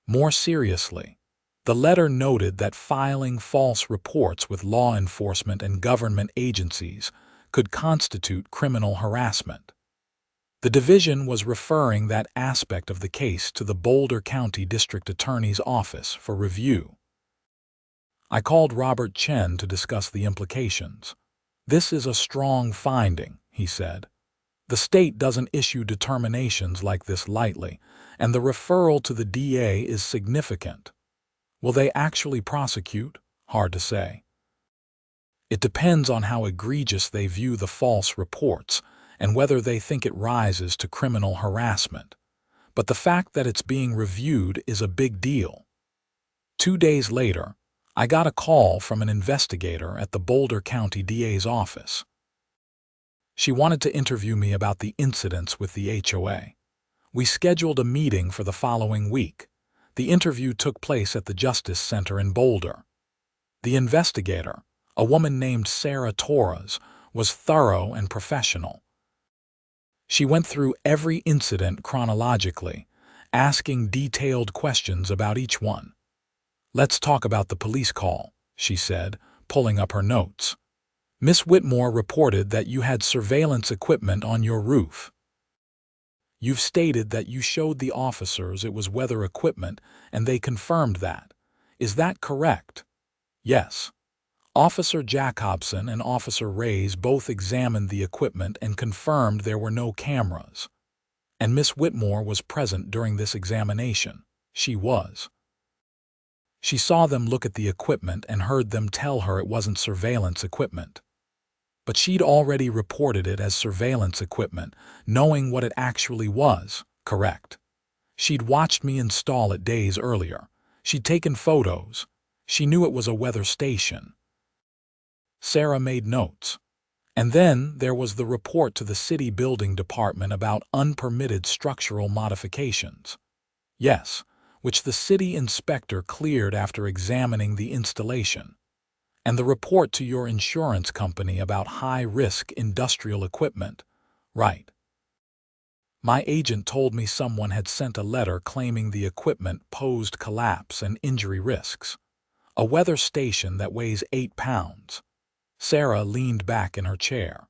More seriously, the letter noted that filing false reports with law enforcement and government agencies could constitute criminal harassment. The division was referring that aspect of the case to the Boulder County District Attorney's Office for review. I called Robert Chen to discuss the implications. This is a strong finding, he said. The state doesn't issue determinations like this lightly, and the referral to the DA is significant. Will they actually prosecute? Hard to say. It depends on how egregious they view the false reports and whether they think it rises to criminal harassment. But the fact that it's being reviewed is a big deal. 2 days later, I got a call from an investigator at the Boulder County DA's office. She wanted to interview me about the incidents with the HOA. We scheduled a meeting for the following week. The interview took place at the Justice Center in Boulder. The investigator, a woman named Sarah Torres, was thorough and professional. She went through every incident chronologically, asking detailed questions about each one. "Let's talk about the police call," she said, pulling up her notes. "Miss Whitmore reported that you had surveillance equipment on your roof. You've stated that you showed the officers it was weather equipment and they confirmed that. Is that correct?" "Yes." Officer Jacobson and Officer Reyes both examined the equipment and confirmed there were no cameras. "And Miss Whitmore was present during this examination." "She was." She saw them look at the equipment and heard them tell her it wasn't surveillance equipment. But she'd already reported it as surveillance equipment, knowing what it actually was, correct? She'd watched me install it days earlier. She'd taken photos. She knew it was a weather station. Sarah made notes. And then there was the report to the city building department about unpermitted structural modifications. Yes, which the city inspector cleared after examining the installation. And the report to your insurance company about high-risk industrial equipment. Right. My agent told me someone had sent a letter claiming the equipment posed collapse and injury risks. A weather station that weighs 8 pounds. Sarah leaned back in her chair.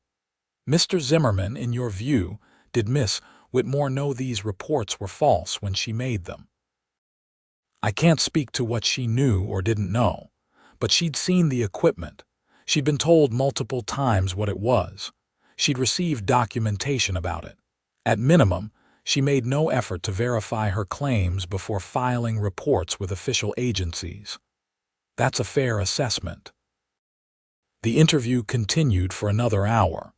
"Mr. Zimmerman, in your view, did Miss Whitmore know these reports were false when she made them? I can't speak to what she knew or didn't know, but she'd seen the equipment. She'd been told multiple times what it was. She'd received documentation about it. At minimum, she made no effort to verify her claims before filing reports with official agencies. That's a fair assessment. The interview continued for another hour.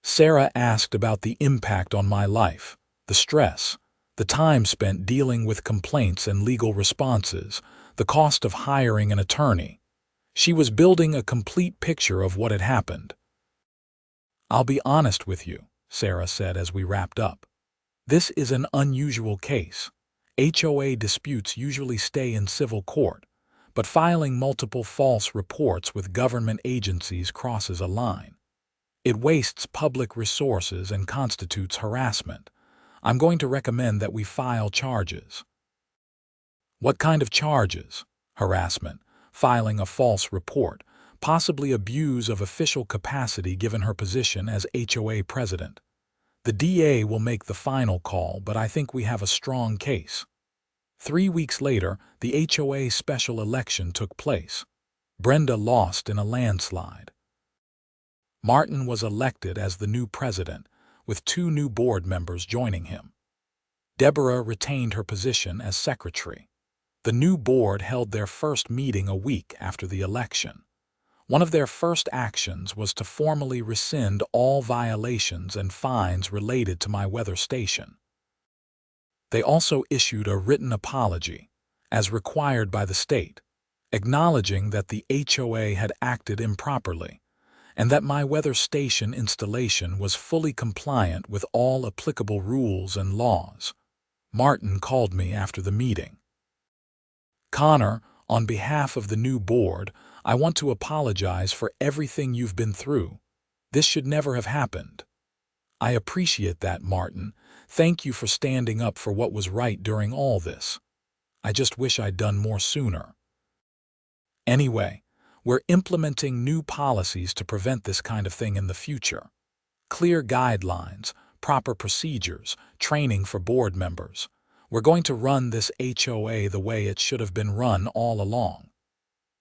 Sarah asked about the impact on my life, the stress, the time spent dealing with complaints and legal responses, the cost of hiring an attorney. She was building a complete picture of what had happened. "I'll be honest with you," Sarah said as we wrapped up. "This is an unusual case. HOA disputes usually stay in civil court, but filing multiple false reports with government agencies crosses a line. It wastes public resources and constitutes harassment. I'm going to recommend that we file charges." "What kind of charges?" "Harassment, filing a false report, possibly abuse of official capacity given her position as HOA president. The DA will make the final call, but I think we have a strong case." 3 weeks later, the HOA special election took place. Brenda lost in a landslide. Martin was elected as the new president, with 2 new board members joining him. Deborah retained her position as secretary. The new board held their first meeting a week after the election. One of their first actions was to formally rescind all violations and fines related to my weather station. They also issued a written apology, as required by the state, acknowledging that the HOA had acted improperly and that my weather station installation was fully compliant with all applicable rules and laws. Martin called me after the meeting. "Connor, on behalf of the new board, I want to apologize for everything you've been through. This should never have happened." "I appreciate that, Martin. Thank you for standing up for what was right during all this. I just wish I'd done more sooner. Anyway, we're implementing new policies to prevent this kind of thing in the future. Clear guidelines, proper procedures, training for board members. We're going to run this HOA the way it should have been run all along."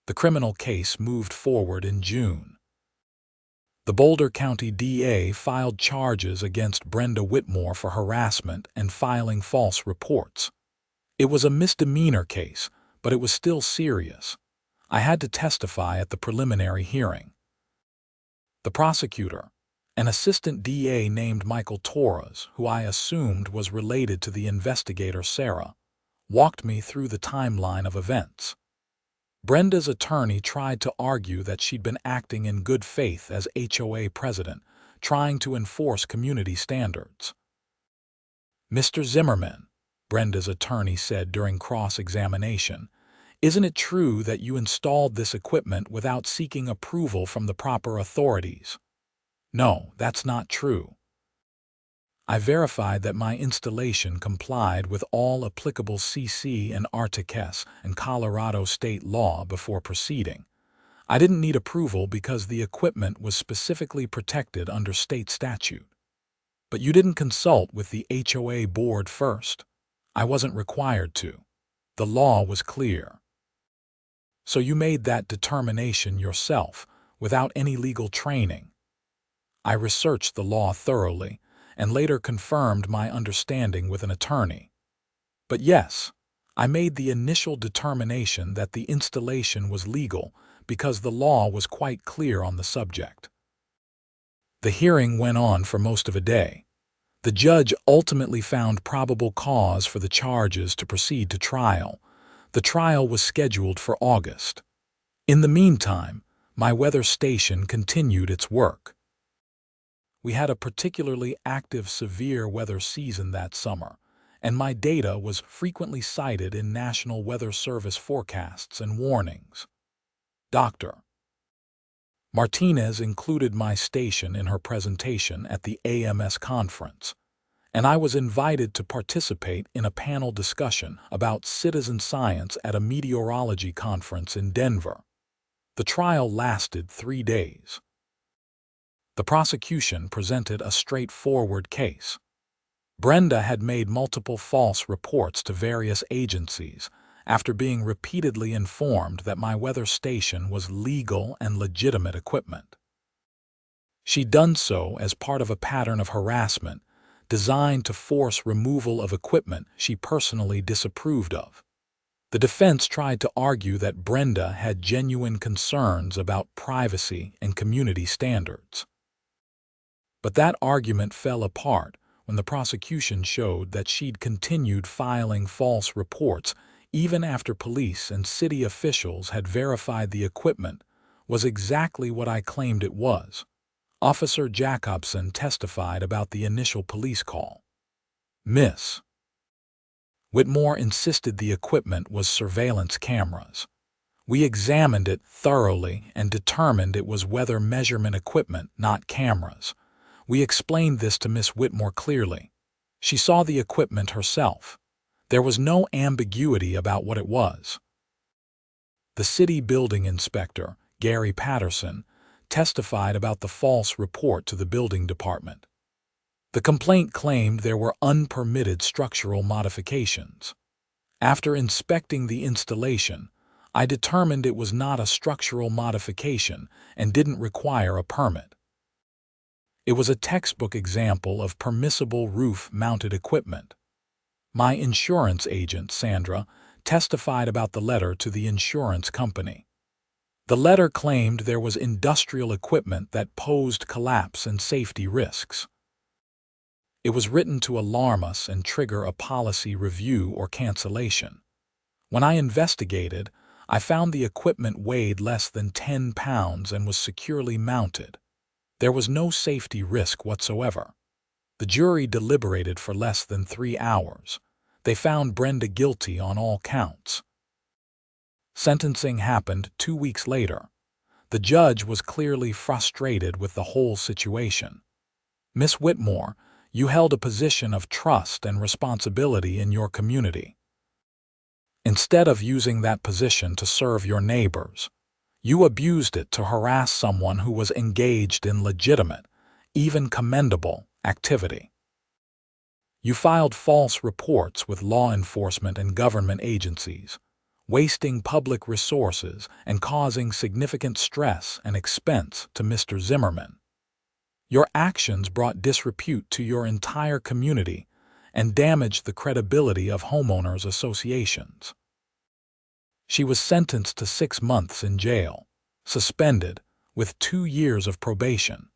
The criminal case moved forward in June. The Boulder County DA filed charges against Brenda Whitmore for harassment and filing false reports. It was a misdemeanor case, but it was still serious. I had to testify at the preliminary hearing. The prosecutor, an assistant DA named Michael Torres, who I assumed was related to the investigator Sarah, walked me through the timeline of events. Brenda's attorney tried to argue that she'd been acting in good faith as HOA president, trying to enforce community standards. "Mr. Zimmerman," Brenda's attorney said during cross-examination, "isn't it true that you installed this equipment without seeking approval from the proper authorities?" "No, that's not true. I verified that my installation complied with all applicable CC and Articus and Colorado state law before proceeding. I didn't need approval because the equipment was specifically protected under state statute." "But you didn't consult with the HOA board first." "I wasn't required to. The law was clear." "So you made that determination yourself, without any legal training?" "I researched the law thoroughly, and later confirmed my understanding with an attorney. But yes, I made the initial determination that the installation was legal because the law was quite clear on the subject." The hearing went on for most of a day. The judge ultimately found probable cause for the charges to proceed to trial. The trial was scheduled for August. In the meantime, my weather station continued its work. We had a particularly active severe weather season that summer, and my data was frequently cited in National Weather Service forecasts and warnings. Dr. Martinez included my station in her presentation at the AMS conference, and I was invited to participate in a panel discussion about citizen science at a meteorology conference in Denver. The trial lasted 3 days. The prosecution presented a straightforward case. Brenda had made multiple false reports to various agencies after being repeatedly informed that my weather station was legal and legitimate equipment. She'd done so as part of a pattern of harassment designed to force removal of equipment she personally disapproved of. The defense tried to argue that Brenda had genuine concerns about privacy and community standards. But that argument fell apart when the prosecution showed that she'd continued filing false reports even after police and city officials had verified the equipment was exactly what I claimed it was. Officer Jacobson testified about the initial police call. Miss Whitmore insisted the equipment was surveillance cameras. We examined it thoroughly and determined it was weather measurement equipment, not cameras. We explained this to Miss Whitmore clearly. She saw the equipment herself. There was no ambiguity about what it was. The city building inspector, Gary Patterson, testified about the false report to the building department. The complaint claimed there were unpermitted structural modifications. After inspecting the installation, I determined it was not a structural modification and didn't require a permit. It was a textbook example of permissible roof-mounted equipment. My insurance agent, Sandra, testified about the letter to the insurance company. The letter claimed there was industrial equipment that posed collapse and safety risks. It was written to alarm us and trigger a policy review or cancellation. When I investigated, I found the equipment weighed less than 10 pounds and was securely mounted. There was no safety risk whatsoever. The jury deliberated for less than 3 hours. They found Brenda guilty on all counts. Sentencing happened 2 weeks later. The judge was clearly frustrated with the whole situation. Miss Whitmore, you held a position of trust and responsibility in your community. Instead of using that position to serve your neighbors, you abused it to harass someone who was engaged in legitimate, even commendable, activity. You filed false reports with law enforcement and government agencies, wasting public resources and causing significant stress and expense to Mr. Zimmerman. Your actions brought disrepute to your entire community and damaged the credibility of homeowners associations. She was sentenced to 6 months in jail, suspended, with 2 years of probation.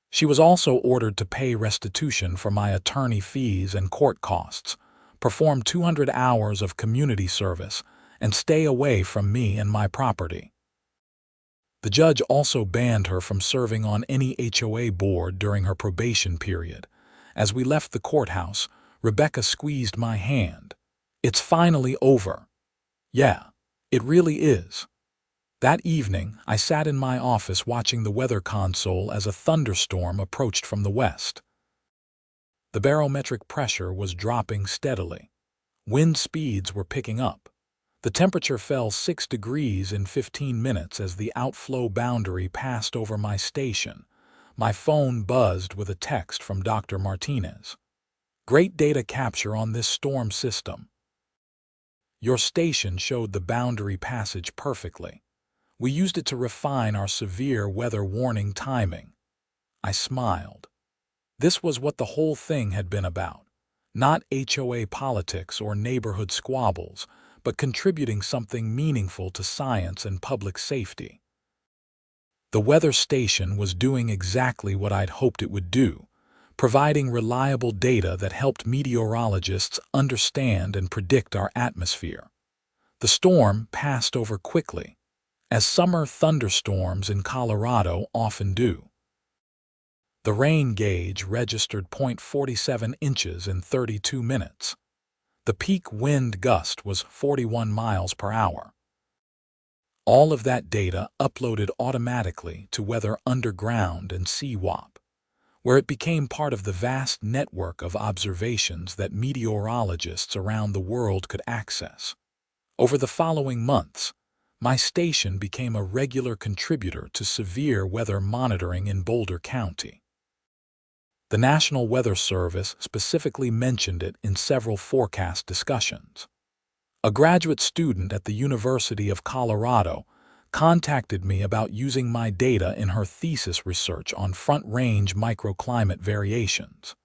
She was also ordered to pay restitution for my attorney fees and court costs, perform 200 hours of community service, and stay away from me and my property. The judge also banned her from serving on any HOA board during her probation period. As we left the courthouse, Rebecca squeezed my hand. It's finally over. Yeah, it really is. That evening, I sat in my office watching the weather console as a thunderstorm approached from the west. The barometric pressure was dropping steadily. Wind speeds were picking up. The temperature fell 6 degrees in 15 minutes as the outflow boundary passed over my station. My phone buzzed with a text from Dr. Martinez. Great data capture on this storm system. Your station showed the boundary passage perfectly. We used it to refine our severe weather warning timing. I smiled. This was what the whole thing had been about. Not HOA politics or neighborhood squabbles, but contributing something meaningful to science and public safety. The weather station was doing exactly what I'd hoped it would do, providing reliable data that helped meteorologists understand and predict our atmosphere. The storm passed over quickly, as summer thunderstorms in Colorado often do. The rain gauge registered 0.47 inches in 32 minutes. The peak wind gust was 41 miles per hour. All of that data uploaded automatically to Weather Underground and CWAP, where it became part of the vast network of observations that meteorologists around the world could access. Over the following months, my station became a regular contributor to severe weather monitoring in Boulder County. The National Weather Service specifically mentioned it in several forecast discussions. A graduate student at the University of Colorado contacted me about using my data in her thesis research on front-range microclimate variations.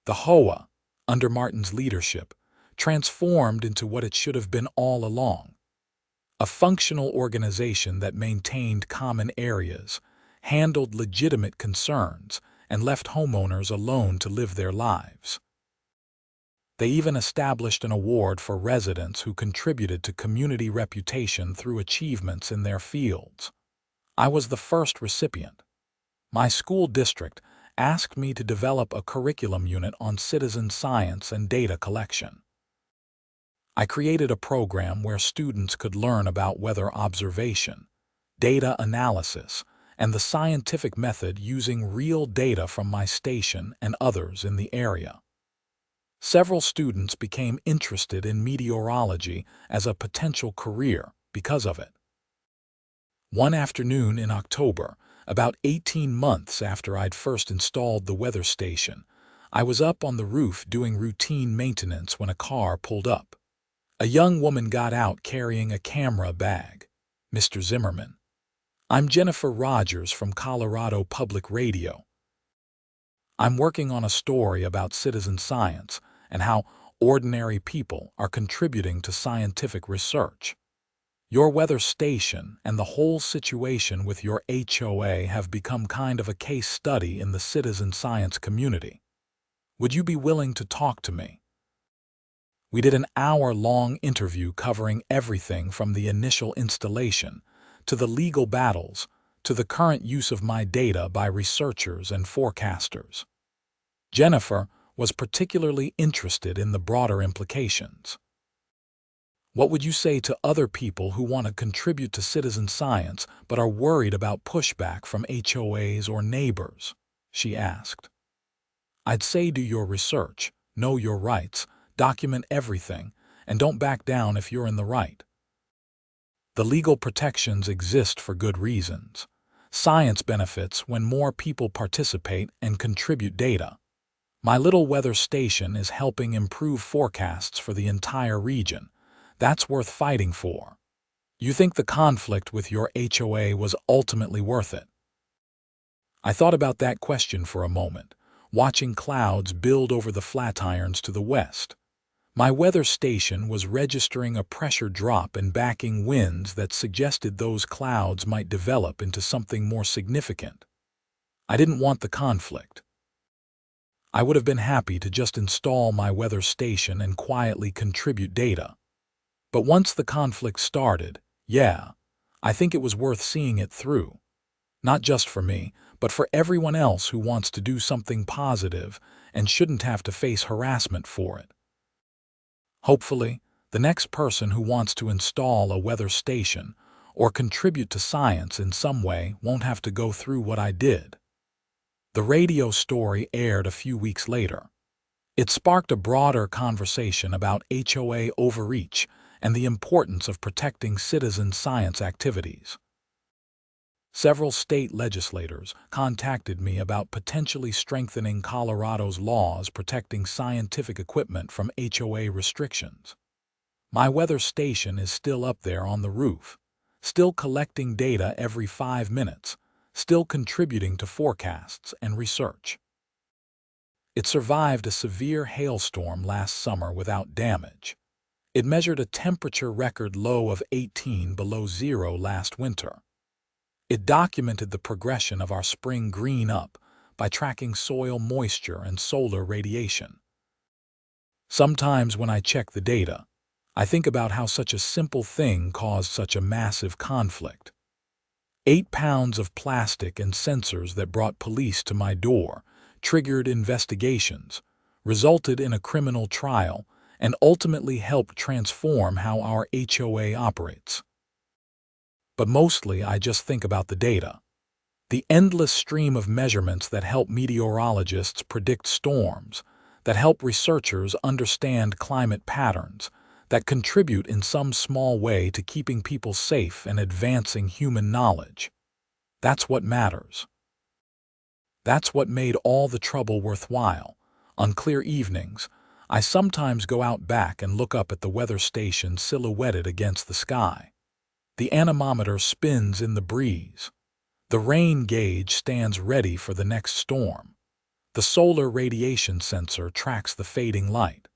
The HOA, under Martin's leadership, transformed into what it should have been all along: a functional organization that maintained common areas, handled legitimate concerns, and left homeowners alone to live their lives. They even established an award for residents who contributed to community reputation through achievements in their fields. I was the first recipient. My school district asked me to develop a curriculum unit on citizen science and data collection. I created a program where students could learn about weather observation, data analysis, and the scientific method using real data from my station and others in the area. Several students became interested in meteorology as a potential career because of it. One afternoon in October, about 18 months after I'd first installed the weather station, I was up on the roof doing routine maintenance when a car pulled up. A young woman got out carrying a camera bag. "Mr. Zimmerman, I'm Jennifer Rogers from Colorado Public Radio. I'm working on a story about citizen science and how ordinary people are contributing to scientific research. Your weather station and the whole situation with your HOA have become kind of a case study in the citizen science community. Would you be willing to talk to me?" We did an hour-long interview covering everything from the initial installation to the legal battles to the current use of my data by researchers and forecasters. Jennifer was particularly interested in the broader implications. "What would you say to other people who want to contribute to citizen science but are worried about pushback from HOAs or neighbors?" she asked. "I'd say do your research, know your rights, document everything, and don't back down if you're in the right. The legal protections exist for good reasons. Science benefits when more people participate and contribute data. My little weather station is helping improve forecasts for the entire region. That's worth fighting for. You think the conflict with your HOA was ultimately worth it?" I thought about that question for a moment, watching clouds build over the Flatirons to the west. My weather station was registering a pressure drop and backing winds that suggested those clouds might develop into something more significant. I didn't want the conflict. I would have been happy to just install my weather station and quietly contribute data. But once the conflict started, I think it was worth seeing it through. Not just for me, but for everyone else who wants to do something positive and shouldn't have to face harassment for it. Hopefully, the next person who wants to install a weather station or contribute to science in some way won't have to go through what I did. The radio story aired a few weeks later. It sparked a broader conversation about HOA overreach and the importance of protecting citizen science activities. Several state legislators contacted me about potentially strengthening Colorado's laws protecting scientific equipment from HOA restrictions. My weather station is still up there on the roof, still collecting data every 5 minutes, still contributing to forecasts and research. It survived a severe hailstorm last summer without damage. It measured a temperature record low of 18 below zero last winter. It documented the progression of our spring green-up by tracking soil moisture and solar radiation. Sometimes when I check the data, I think about how such a simple thing caused such a massive conflict. 8 pounds of plastic and sensors that brought police to my door, triggered investigations, resulted in a criminal trial, and ultimately helped transform how our HOA operates. But mostly I just think about the data. The endless stream of measurements that help meteorologists predict storms, that help researchers understand climate patterns, that contribute in some small way to keeping people safe and advancing human knowledge. That's what matters. That's what made all the trouble worthwhile. On clear evenings, I sometimes go out back and look up at the weather station silhouetted against the sky. The anemometer spins in the breeze. The rain gauge stands ready for the next storm. The solar radiation sensor tracks the fading light.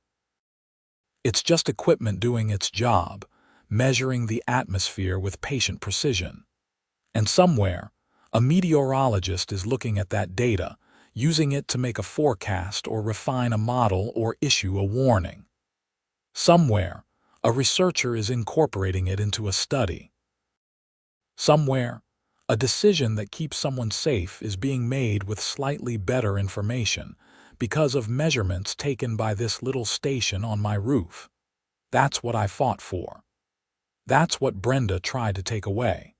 It's just equipment doing its job, measuring the atmosphere with patient precision. And somewhere, a meteorologist is looking at that data, using it to make a forecast or refine a model or issue a warning. Somewhere, a researcher is incorporating it into a study. Somewhere, a decision that keeps someone safe is being made with slightly better information because of measurements taken by this little station on my roof. That's what I fought for. That's what Brenda tried to take away.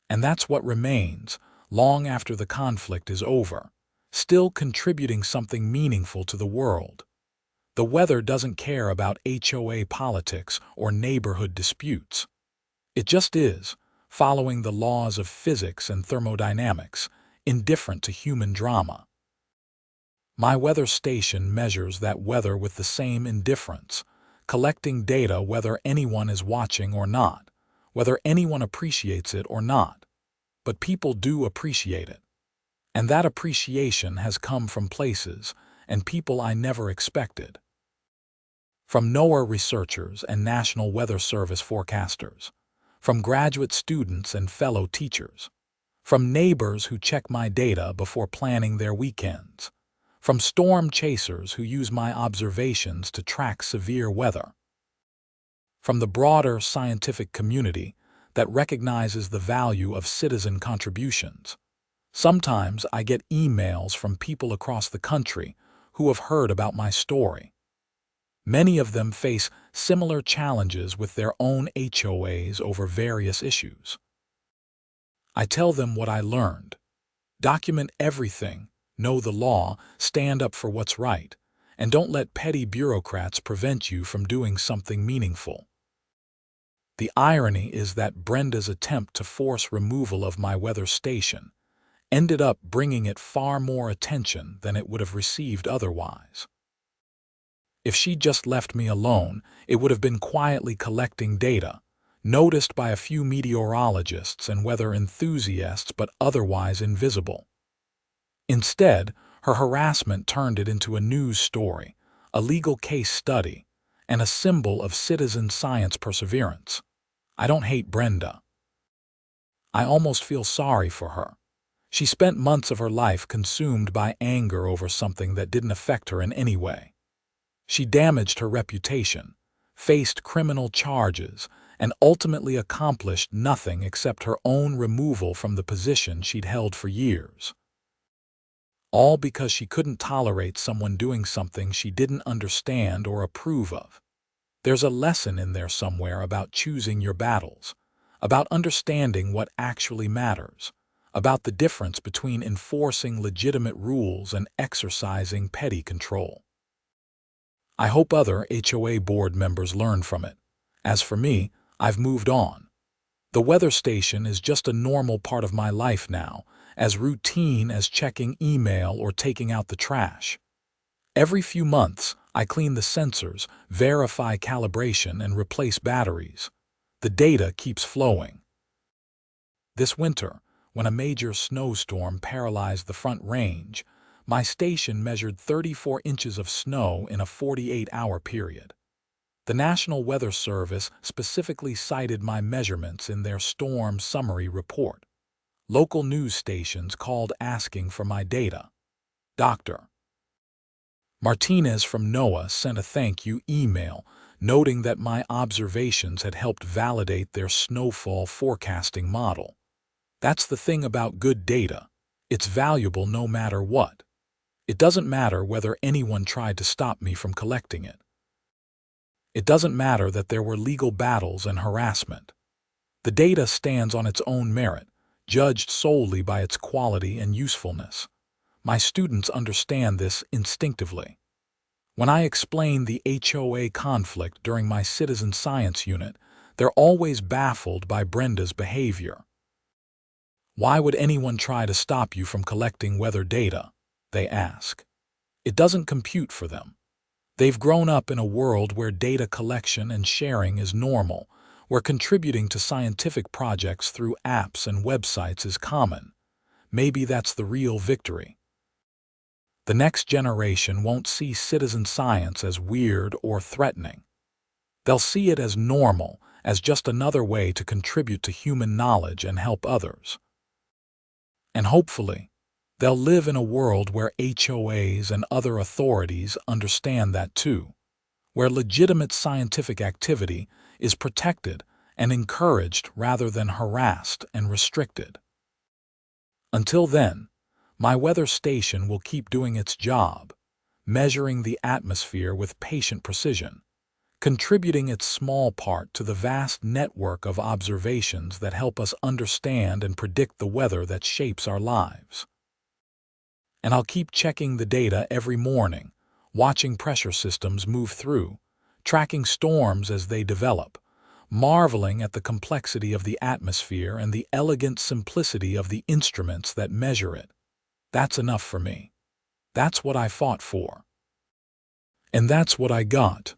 And that's what remains, long after the conflict is over, still contributing something meaningful to the world. The weather doesn't care about HOA politics or neighborhood disputes. It just is, following the laws of physics and thermodynamics, indifferent to human drama. My weather station measures that weather with the same indifference, collecting data whether anyone is watching or not, whether anyone appreciates it or not. But people do appreciate it. And that appreciation has come from places and people I never expected. From NOAA researchers and National Weather Service forecasters, from graduate students and fellow teachers, from neighbors who check my data before planning their weekends, from storm chasers who use my observations to track severe weather, from the broader scientific community that recognizes the value of citizen contributions. Sometimes I get emails from people across the country who have heard about my story. Many of them face similar challenges with their own HOAs over various issues. I tell them what I learned. Document everything, know the law, stand up for what's right, and don't let petty bureaucrats prevent you from doing something meaningful. The irony is that Brenda's attempt to force removal of my weather station ended up bringing it far more attention than it would have received otherwise. If she'd just left me alone, it would have been quietly collecting data, noticed by a few meteorologists and weather enthusiasts but otherwise invisible. Instead, her harassment turned it into a news story, a legal case study, and a symbol of citizen science perseverance. I don't hate Brenda. I almost feel sorry for her. She spent months of her life consumed by anger over something that didn't affect her in any way. She damaged her reputation, faced criminal charges, and ultimately accomplished nothing except her own removal from the position she'd held for years. All because she couldn't tolerate someone doing something she didn't understand or approve of. There's a lesson in there somewhere about choosing your battles, about understanding what actually matters, about the difference between enforcing legitimate rules and exercising petty control. I hope other HOA board members learn from it. As for me, I've moved on. The weather station is just a normal part of my life now, as routine as checking email or taking out the trash. Every few months, I clean the sensors, verify calibration, and replace batteries. The data keeps flowing. This winter, when a major snowstorm paralyzed the Front Range, my station measured 34 inches of snow in a 48-hour period. The National Weather Service specifically cited my measurements in their storm summary report. Local news stations called asking for my data. Dr. Martinez from NOAA sent a thank you email noting that my observations had helped validate their snowfall forecasting model. That's the thing about good data. It's valuable no matter what. It doesn't matter whether anyone tried to stop me from collecting it. It doesn't matter that there were legal battles and harassment. The data stands on its own merit, judged solely by its quality and usefulness. My students understand this instinctively. When I explain the HOA conflict during my citizen science unit, they're always baffled by Brenda's behavior. Why would anyone try to stop you from collecting weather data? They ask. It doesn't compute for them. They've grown up in a world where data collection and sharing is normal, where contributing to scientific projects through apps and websites is common. Maybe that's the real victory. The next generation won't see citizen science as weird or threatening. They'll see it as normal, as just another way to contribute to human knowledge and help others. And hopefully, they'll live in a world where HOAs and other authorities understand that too, where legitimate scientific activity is protected and encouraged rather than harassed and restricted. Until then, my weather station will keep doing its job, measuring the atmosphere with patient precision, contributing its small part to the vast network of observations that help us understand and predict the weather that shapes our lives. And I'll keep checking the data every morning, watching pressure systems move through, tracking storms as they develop, marveling at the complexity of the atmosphere and the elegant simplicity of the instruments that measure it. That's enough for me. That's what I fought for. And that's what I got.